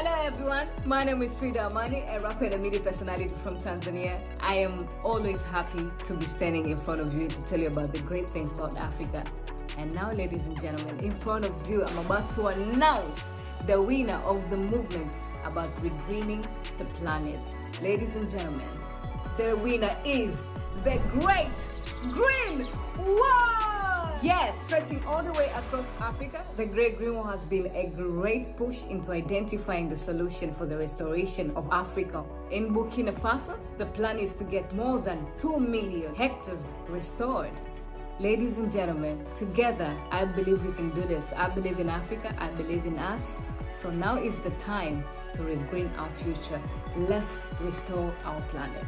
Hello everyone, my name is Frida, Amini, a rapper and a media personality from Tanzania. I am always happy to be standing in front of you to tell you about the great things about Africa. And now, ladies and gentlemen, in front of you, I'm about to announce the winner of the movement about regreening the planet. Ladies and gentlemen, the winner is the Great Green Wall! Yes, stretching all the way across Africa, the Great Green Wall has been a great push into identifying the solution for the restoration of Africa. In Burkina Faso, the plan is to get more than 2 million hectares restored. Ladies and gentlemen, together, I believe we can do this. I believe in Africa, I believe in us. So now is the time to regreen our future. Let's restore our planet.